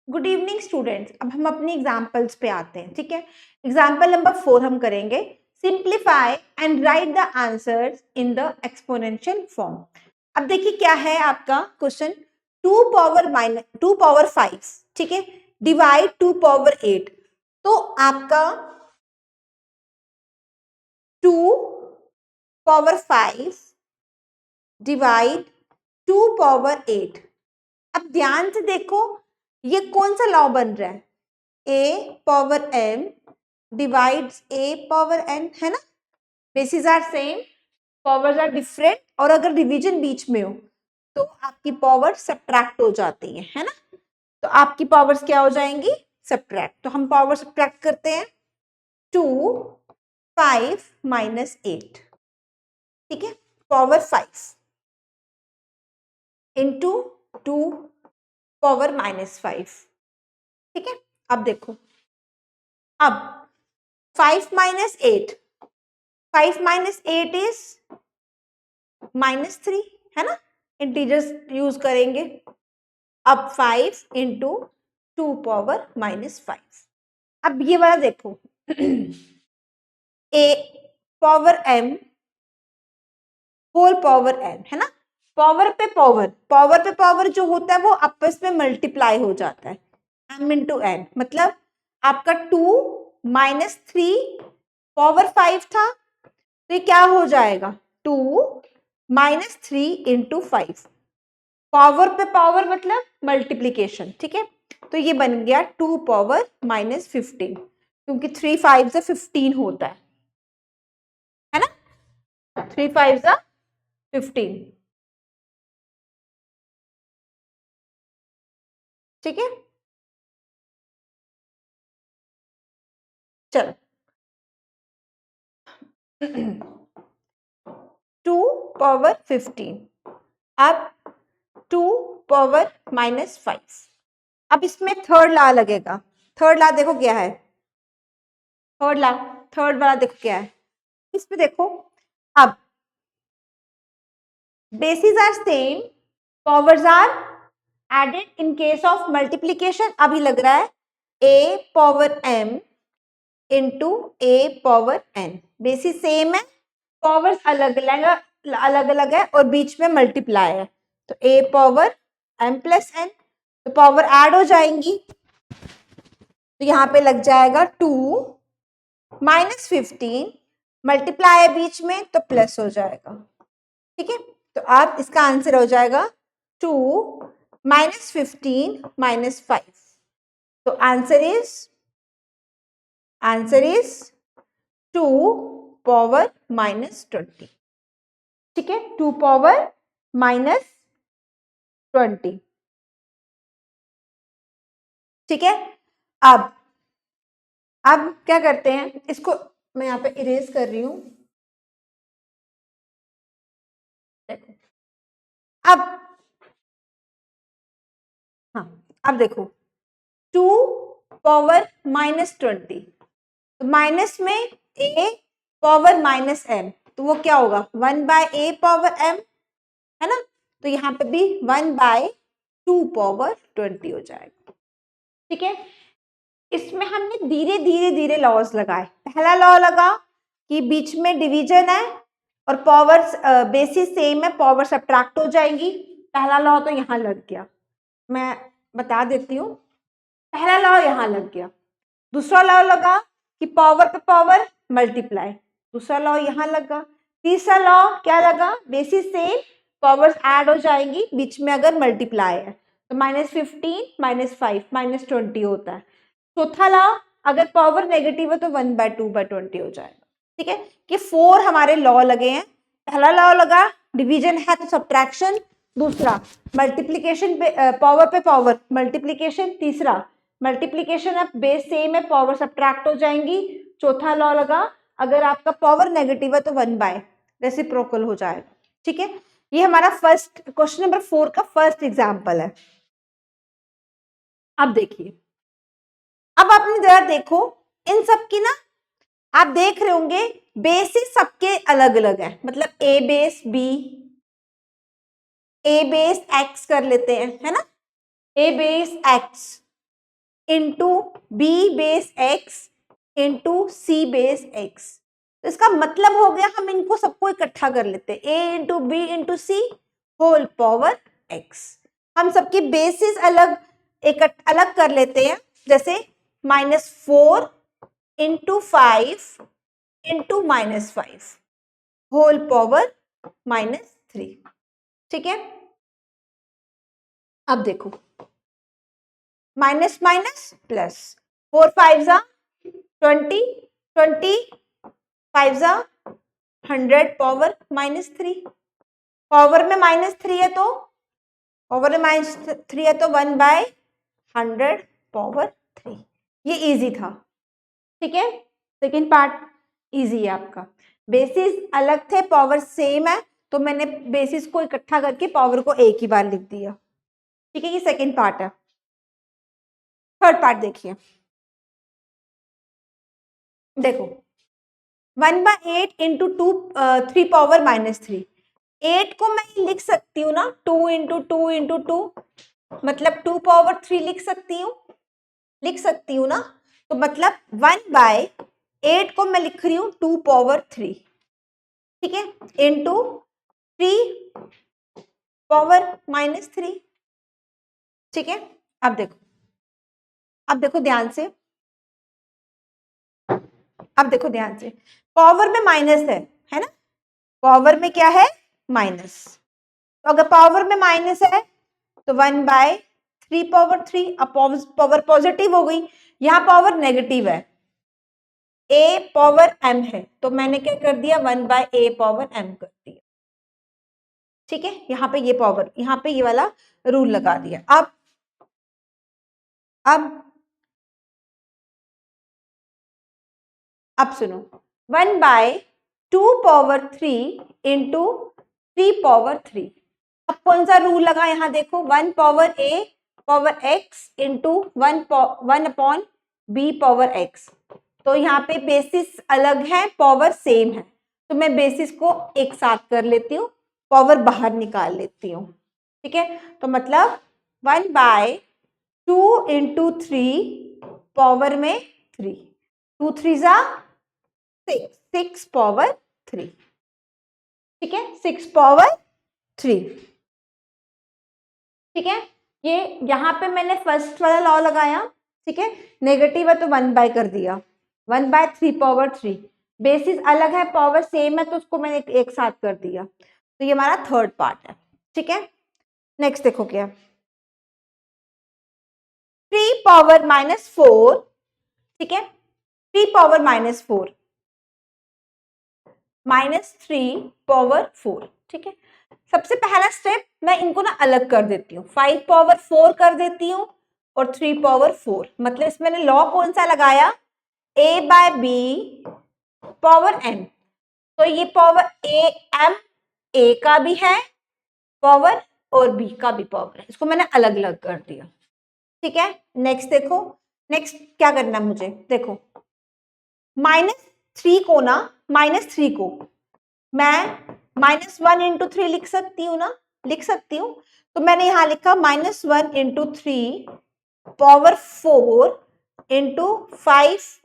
Good evening students. अब हम अपनी एग्जाम्पल्स पे आते हैं। ठीक है, एग्जाम्पल नंबर 4 हम करेंगे। Simplify and right the answers in the exponential form. अब देखिए क्या है आपका क्वेश्चन। 2 पावर 5, ठीक है, डिवाइड 2 पावर 8। तो आपका 2 पावर 5 डिवाइड 2 पावर 8। अब ध्यान से देखो ये कौन सा लॉ बन रहा है, a power m divides a power n, है ना। Bases are same, powers are different, और अगर डिवीजन बीच में हो तो आपकी पावर सब्ट्रैक्ट हो जाती है ना। तो आपकी पावर्स क्या हो जाएंगी, सब्ट्रैक्ट। तो हम पावर सब्ट्रैक्ट करते हैं। 2 5 माइनस 8, ठीक है, पावर 5 इंटू 2 पावर -5, ठीक है। अब देखो, अब 5 माइनस 8, 5 माइनस 8 इज -3, है ना। इंटीजर्स यूज करेंगे। अब 5 इंटू 2 पावर -5। अब ये वाला देखो a power m whole power n, है ना। पावर पे पावर, पावर पे पावर जो होता है वो आपस में मल्टीप्लाई हो जाता है, m इंटू n। मतलब आपका 2 -3 पावर 5 था, तो ये क्या हो जाएगा, 2 -3 इंटू 5। पावर पे पावर मतलब मल्टीप्लीकेशन, ठीक है। तो ये बन गया 2 पावर -15, क्योंकि 3 5 से 15 होता है ना। 3 5 से 15, ठीक है। चलो 2 पावर 15, अब 2 पावर -5। अब इसमें थर्ड लॉ लगेगा। थर्ड लॉ देखो क्या है, थर्ड लॉ, थर्ड वाला देखो क्या है। इसमें देखो, अब bases are same, powers are added in case of multiplication। अभी लग रहा है a power m into a power n। Basis same है, पावर्स अलग अलग है और बीच में मल्टीप्लाई है, तो a power m plus n, तो पावर ऐड हो जाएंगी। तो यहाँ पे लग जाएगा 2 -15, मल्टीप्लाई है बीच में तो प्लस हो जाएगा, ठीक है। तो अब इसका आंसर हो जाएगा 2 -15 -5। तो आंसर इज 2 पावर -20, ठीक है, 2 पावर -20, ठीक है। अब क्या करते हैं, इसको मैं यहाँ पे इरेज कर रही हूं। देखो अब, हाँ अब देखो 2 पावर -20, तो माइनस में a पावर -m, तो वो क्या होगा 1/a पावर m, है ना। तो यहाँ पे भी 1/2 पावर 20 हो जाएगा, ठीक है। इसमें हमने धीरे धीरे धीरे लॉज लगाए। पहला लॉ लगा कि बीच में डिवीजन है और पावर्स बेसिस सेम है, पावर सब्ट्रैक्ट हो जाएंगी। पहला लॉ तो यहाँ लग गया, मैं बता देती हूँ। पहला लॉ यहाँ लग गया। दूसरा लॉ लगा कि पावर पे पावर मल्टीप्लाई, दूसरा लॉ यहाँ लगा। तीसरा लॉ क्या लगा, बेसिस सेम, पावर्स ऐड हो जाएंगी बीच में अगर मल्टीप्लाई है, तो -15 -5 -20 होता है। चौथा लॉ, अगर पावर नेगेटिव है तो 1/2/20 हो जाएगा, ठीक है। कि 4 हमारे लॉ लगे हैं। पहला लॉ लगा डिवीजन है तो सब्ट्रैक्शन, दूसरा मल्टीप्लीकेशन पे पावर पे पावर मल्टीप्लीकेशन, तीसरा मल्टीप्लीकेशन अब बेस सेम है, पावर सब्ट्रैक्ट हो जाएंगी। चौथा लॉ लगा अगर आपका पावर नेगेटिव है तो 1/ रेसिप्रोकल हो जाएगा, ठीक है। ये हमारा फर्स्ट क्वेश्चन नंबर 4 का फर्स्ट एग्जाम्पल है। अब देखिए, अब अपनी जरा देखो, इन सब की ना आप देख रहे होंगे बेसिस सबके अलग अलग है। मतलब a base b, a base x कर लेते हैं, है ना, a base x, into B base X into C base X. तो इसका मतलब हो गया हम इनको सबको इकट्ठा कर लेते हैं, ए इंटू बी इंटू सी होल पावर एक्स। हम सबकी बेसिस अलग कर लेते हैं, जैसे -4 इंटू 5 इंटू -5 होल पावर -3। ठीक है, अब देखो minus minus plus, 4 5 20, 20 5 100 power -3। Power में -3 है तो पावर में -3 है तो 1/100 पावर 3। ये इजी था। ठीक है, सेकेंड पार्ट इजी है आपका। बेसिस अलग थे, पावर सेम है, तो मैंने बेसिस को इकट्ठा करके पावर को एक ही बार लिख दिया। ठीक है, ये सेकेंड पार्ट है। थर्ड पार्ट देखिए, देखो 1/8 इंटू 3 पावर -3। 8 को मैं लिख सकती हूँ ना 2 इंटू 2 इंटू 2, मतलब 2 पावर 3 लिख सकती हूँ ना। तो मतलब 1/8 को मैं लिख रही हूँ 2 पावर 3। ठीक है, इंटू 3 पावर -3। ठीक है, अब देखो ध्यान से, पावर में माइनस है ना, पावर में क्या है, माइनस। तो अगर पावर में माइनस है तो 1/3 पावर 3। अब पावर पॉजिटिव हो गई, यहाँ पावर नेगेटिव है, a पावर m है, तो मैंने क्या कर दिया 1/a पावर m कर दिया। ठीक है, यहाँ पे ये पावर, यहाँ पे ये वाला रूल लगा दिया। अब सुनो, 1/2 पावर 3 इंटू 3 पावर 3। अब कौन सा रूल लगा, यहाँ देखो 1 power a power x into 1 upon b power x। तो यहाँ पे बेसिस अलग है, पावर सेम है, तो मैं बेसिस को एक साथ कर लेती हूँ, पावर बाहर निकाल लेती हूँ। ठीक है, तो मतलब 1/2 इंटू 3 पावर में 3, 2 3 6 पावर 3। ठीक है, 6 पावर 3। ठीक है, ये यहाँ पे मैंने फर्स्ट वाला लॉ लगाया। ठीक है, नेगेटिव है तो 1/, कर दिया 1/3 पावर 3। बेसिस अलग है, पावर सेम है, तो उसको मैंने एक साथ कर दिया। तो ये हमारा थर्ड पार्ट है। ठीक है, नेक्स्ट देखो क्या, 3 पावर -4। ठीक है, 3 पावर -4 -3 पावर 4। ठीक है, सबसे पहला स्टेप मैं इनको ना अलग कर देती हूँ, 5 पावर 4 कर देती हूँ और 3 पावर 4। मतलब इसमें मैंने लॉ कौन सा लगाया, a/b पावर n। तो ये पावर a का भी है पावर और b का भी पावर है, इसको मैंने अलग अलग कर दिया। ठीक है, नेक्स्ट देखो, नेक्स्ट क्या करना है मुझे, देखो -3 को ना, -3 को मैं -1 इंटू 3 लिख सकती हूँ ना, लिख सकती हूँ। तो मैंने यहां लिखा -1 into 3 power 4 into 5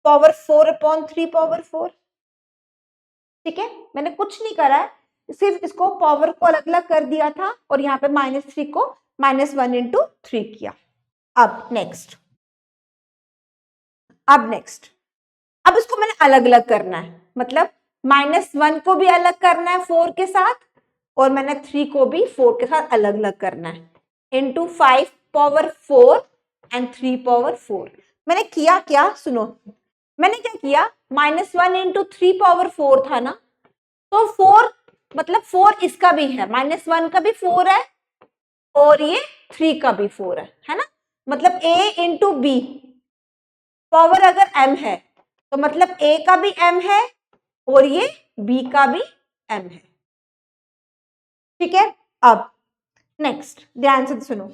power 4 upon 3 power 4। ठीक है, मैंने कुछ नहीं करा है, सिर्फ इसको पावर को अलग अलग कर दिया था और यहाँ पे -3 को -1 इंटू 3 किया। अब नेक्स्ट, अब इसको मैंने अलग अलग करना है, मतलब -1 को भी अलग करना है 4 के साथ, और मैंने 3 को भी 4 के साथ अलग अलग करना है, इंटू 5 पावर 4 एंड 3 पावर 4। मैंने किया क्या, सुनो, मैंने क्या किया, -1 इंटू 3 पावर 4 था ना, तो 4 मतलब 4 इसका भी है, -1 का भी 4 है और ये 3 का भी 4 है ना। मतलब a इंटू बी पावर अगर m है तो मतलब a का भी m है और ये b का भी m है। ठीक है, अब नेक्स्ट ध्यान से सुनो,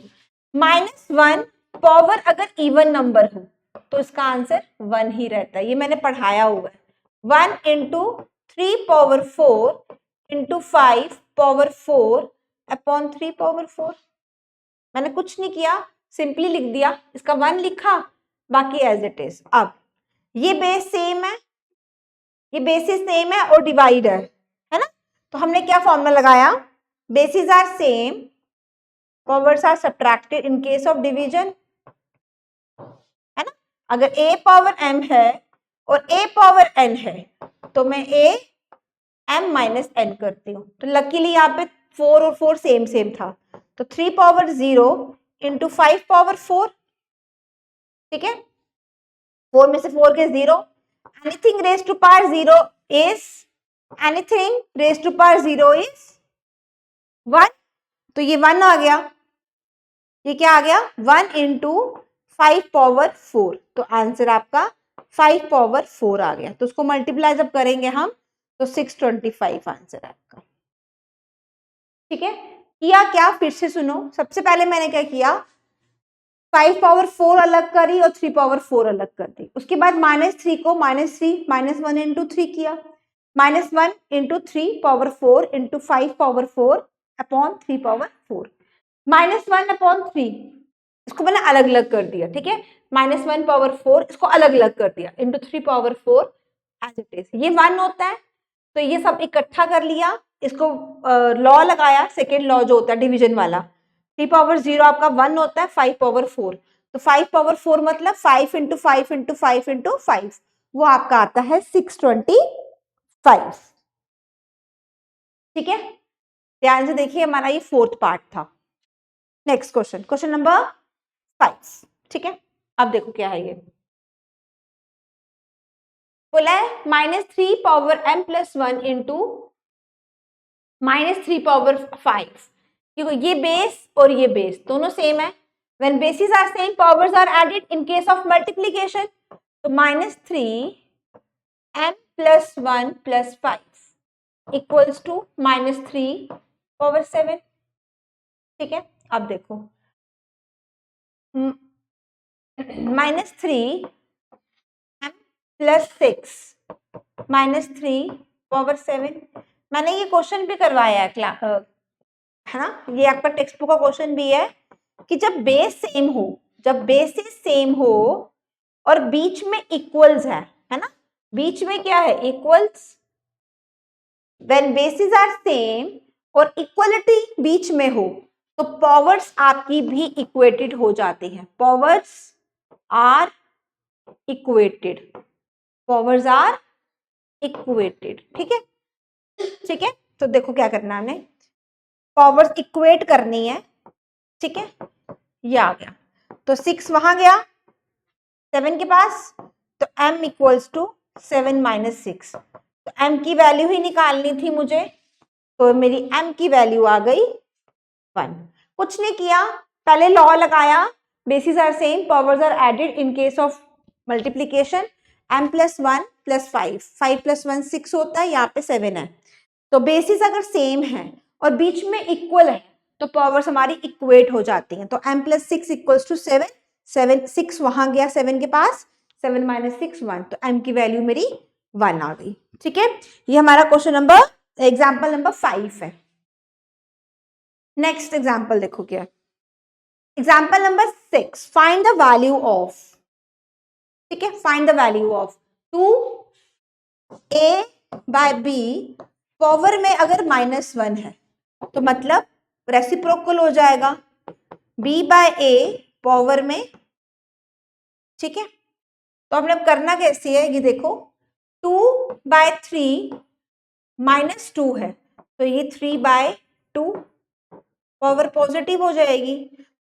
-1 पावर अगर इवन नंबर हो तो इसका आंसर 1 ही रहता है, ये मैंने पढ़ाया हुआ है। 1 into 3 power 4 into 5 power 4 upon 3 power 4। मैंने कुछ नहीं किया, सिंपली लिख दिया, इसका 1 लिखा, बाकी एज इट इज। अब ये बेस सेम है, ये बेसिस सेम है और डिवाइड है ना, तो हमने क्या फॉर्मूला लगाया, bases are same, powers are subtracted in case of division, है ना। अगर a पावर m है और a पावर n है तो मैं a m माइनस n करती हूँ। तो लकीली यहाँ पे 4 और 4 सेम सेम था, तो 3 पावर 0 इंटू 5 पावर 4, ठीक है, 4 में से 4 के 0, anything raise to power 0 is, anything raise to power 0 is 1, तो ये 1 आ गया, ये क्या आ गया 1 इंटू 5 पावर 4, तो आंसर आपका 5 पावर 4 आ गया। तो उसको मल्टीप्लाई जब करेंगे हम तो 625 आंसर आपका, ठीक है। किया क्या, फिर से सुनो, सबसे पहले मैंने क्या किया, 5 पावर 4 अलग करी और 3 पावर 4 अलग कर दी, उसके बाद -3 को -1 इंटू 3 किया, -1 into 3 power 4 into 5 power 4 upon 3 power 4, -1 upon 3 इसको मैंने अलग अलग कर दिया, ठीक है, -1 पावर 4 इसको अलग अलग कर दिया into 3 power 4 as it is, ये 1 होता है, तो ये सब इकट्ठा कर लिया, इसको लॉ लगाया, सेकेंड लॉ जो होता है डिवीजन वाला, 3 पावर 0 आपका 1 होता है 5 पावर 4, तो 5 पावर 4 मतलब 5 इंटू 5 इंटू 5 इंटू 5, वो आपका आता है 625, ठीक है। ध्यान से देखिए, हमारा ये 4th पार्ट था। नेक्स्ट क्वेश्चन, क्वेश्चन नंबर 5, ठीक है। अब देखो क्या है, ये बोला है -3 power m plus 1 into -3 power 5, क्योंकि ये बेस और ये बेस दोनों सेम है, when bases are same powers are added in case of multiplication, तो -3 m plus 1 plus 5 equals to -3 power 7, ठीक है। अब देखो -3 m plus 6 -3 पावर 7, मैंने ये क्वेश्चन भी करवाया है ना, ये आपका टेक्स्ट बुक का क्वेश्चन भी है कि जब बेस सेम हो, जब बेसिस सेम हो और बीच में इक्वल्स है ना, बीच में क्या है equals, when bases are same और इक्वलिटी बीच में हो तो पावर्स आपकी भी इक्वेटेड हो जाती हैं, powers are equated, powers are equated, ठीक है, ठीक है। तो देखो क्या करना है, हमें पावर्स इक्वेट करनी है, ठीक है, ये आ गया, तो 6 वहां गया 7 के पास, तो m इक्वल्स टू 7 माइनस 6, तो m की वैल्यू ही निकालनी थी मुझे, तो मेरी m की वैल्यू आ गई 1। कुछ नहीं किया, पहले लॉ लगाया, bases are same powers are added in case of multiplication, m plus 1 plus 5, 5 plus 1 6 होता है, यहाँ पे 7 है, तो बेसिस अगर सेम है और बीच में इक्वल है तो पावर्स हमारी इक्वेट हो जाती हैं, तो m प्लस 6 इक्वल्स टू 7, 7 6 वहां गया 7 के पास, 7 माइनस 6 1, तो m की वैल्यू मेरी 1 आ गई, ठीक है। ये हमारा क्वेश्चन नंबर एग्जाम्पल नंबर 5 है। नेक्स्ट एग्जाम्पल देखो क्या, example number 6, find the value of, ठीक है, find the value of 2a by b power में अगर -1 है तो मतलब रेसिप्रोकल हो जाएगा, b बाय a पावर में, ठीक है। तो हमने अब करना कैसे है, ये देखो 2/3 -2 है, तो ये 3/2 पावर पॉजिटिव हो जाएगी,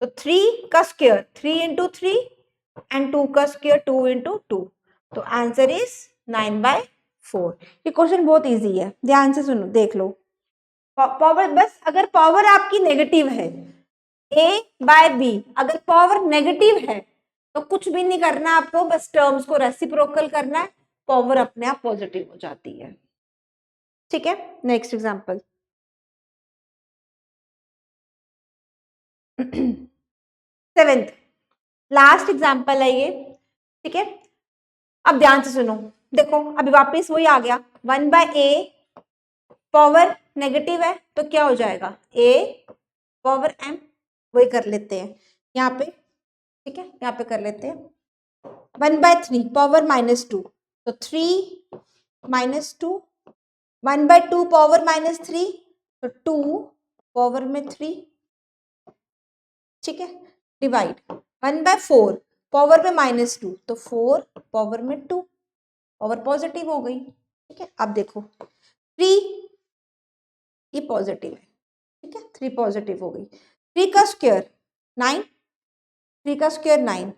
तो 3 का स्क्वायर 3 इंटू 3 एंड 2 का स्क्वायर 2 इंटू 2, तो आंसर इज 9/4। ये क्वेश्चन बहुत इजी है, ध्यान से सुनो, देख लो, पावर बस अगर पावर आपकी नेगेटिव है, a बाय b अगर पावर नेगेटिव है तो कुछ भी नहीं करना आपको, बस टर्म्स को रेसिप्रोकल करना है, पावर अपने आप पॉजिटिव हो जाती है, ठीक है। Next example 7th last example है ये, ठीक है। अब ध्यान से सुनो, देखो अभी वापस वही आ गया, 1/a पावर नेगेटिव है तो क्या हो जाएगा a पावर m, वही कर लेते हैं यहाँ पे यहाँ पे कर लेते हैं 1/3 पावर -2, तो 3 -2, 1/2 पावर -3, तो 2 पावर में 3, ठीक है, डिवाइड 1/4 पावर में -2, तो 4 पावर में 2, पावर पॉजिटिव हो गई, ठीक है। अब देखो 3 ये पॉजिटिव है, ठीक है, 3 पॉजिटिव हो गई, 3 का स्क्वायर 9, 3 का स्क्वायर 9,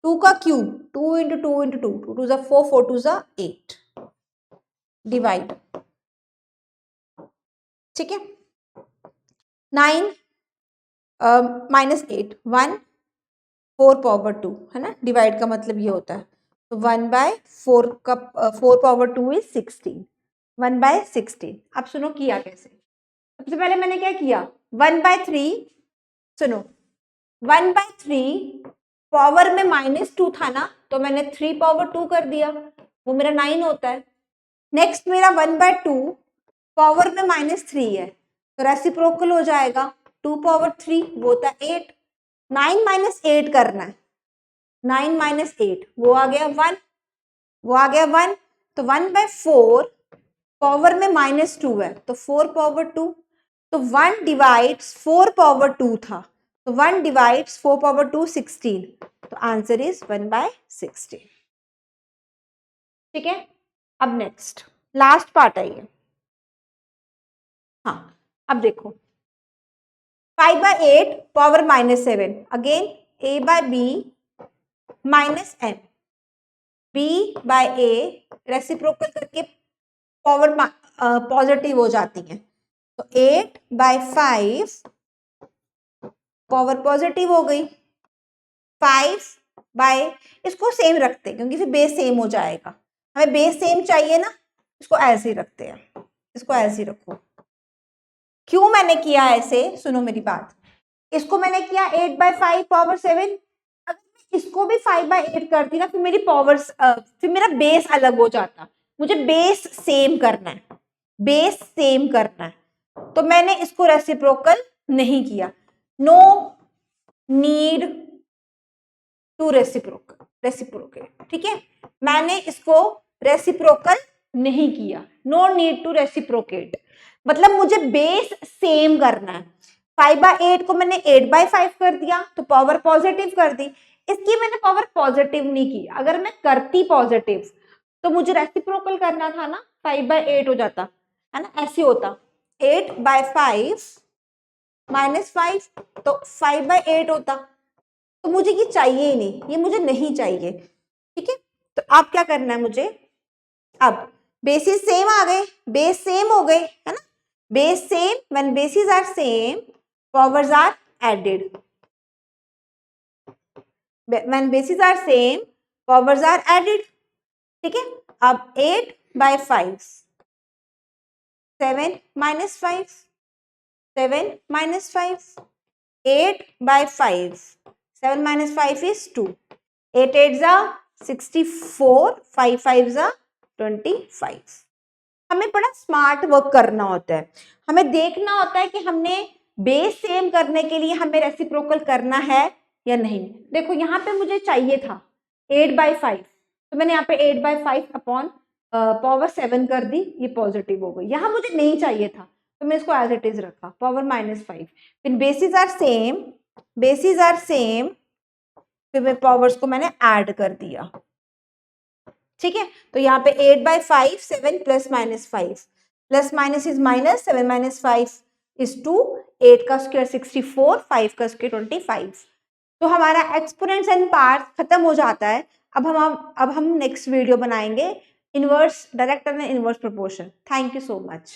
2 का क्यूब 2 इंटू 2 इंटू 2, 2 2 जा 4, 4 2 जा 8, डिवाइड, ठीक है, 9 -8 1 4 पावर 2 है ना, डिवाइड का मतलब ये होता है, तो 1/4 का 4 पावर 2 इज 16, 1/16। अब सुनो किया कैसे, सबसे पहले मैंने क्या किया 1/3, सुनो 1/3 पावर में -2 था ना, तो मैंने 3 पावर 2 कर दिया, वो मेरा 9 होता है। नेक्स्ट मेरा 1/2 पावर में -3 है, तो रेसिप्रोकल हो जाएगा 2 पावर 3, वो होता है 8, 9 - 8 करना है, 9 - 8 वो आ गया 1, वो आ गया 1, तो 1/4 पावर में -2 है, तो 4 पावर 2, तो 1 डिवाइड्स 4 पावर 2 था, तो 1 डिवाइड्स 4 पावर 2 16, तो आंसर इज 1/16, ठीक है। अब नेक्स्ट लास्ट पार्ट है ये, हाँ अब देखो 5/8 power -7, again a/b -n, b/a reciprocal करके पावर पॉजिटिव हो जाती है, तो 8/5 पावर पॉजिटिव हो गई, 5 इसको सेम रखते हैं क्योंकि फिर बेस सेम हो जाएगा, हमें बेस सेम चाहिए ना, इसको ऐसे ही रखते हैं, इसको ऐसे ही रखो। क्यों मैंने किया ऐसे, सुनो मेरी बात, इसको मैंने किया 8/5 पावर 7, अगर मैं इसको भी 5/8 करती ना, फिर मेरी पावर्स फिर मेरा बेस अलग हो जाता, मुझे बेस सेम करना है, बेस सेम करना है, तो मैंने इसको रेसिप्रोकल नहीं किया, नो नीड टू रेसिप्रोकेट, ठीक है, मैंने इसको रेसिप्रोकल नहीं किया, नो नीड टू रेसिप्रोकेट, मतलब मुझे बेस सेम करना है। 5/8 को मैंने 8/5 कर दिया, तो पावर पॉजिटिव कर दी, इसकी मैंने पावर पॉजिटिव नहीं की, अगर मैं करती पॉजिटिव तो मुझे रेसिप्रोकल करना था ना, 5/8 हो जाता है ना, ऐसे होता 8/5 -5, तो 5/8 होता, तो मुझे ये चाहिए ही नहीं, ये मुझे नहीं चाहिए, ठीक है। तो आप क्या करना है मुझे, अब बेसिस सेम आ गए, बेस सेम हो गए है ना, base same, when bases are same powers are added, when bases are same powers are added, ठीक है। अब 8/5 7 -5 7 -5 8/5 7 - 5 is 2, 8 8 64, 5 5 25। हमें बड़ा स्मार्ट वर्क करना होता है, हमें देखना होता है कि हमने बेस सेम करने के लिए हमें रेसिप्रोकल करना है या नहीं। देखो यहाँ पे मुझे चाहिए था 8/5, तो मैंने यहाँ पे 8/5 अपॉन पावर 7 कर दी, ये पॉजिटिव हो गई, यहाँ मुझे नहीं चाहिए था, तो मैं इसको एज इट इज रखा पावर -5, फिर bases are same, bases are same, फिर मैं पावर्स को मैंने ऐड कर दिया, ठीक है। तो यहाँ पे 8/5 7 +-5 plus minus is minus, 7 - 5 is 2, 8 का स्क्वायर 64, 5 का स्क्वायर 25। तो हमारा एक्सपोनेंट्स एंड पार्ट्स खत्म हो जाता है। अब हम नेक्स्ट वीडियो बनाएंगे inverse, direct and inverse proportion. Thank you so much.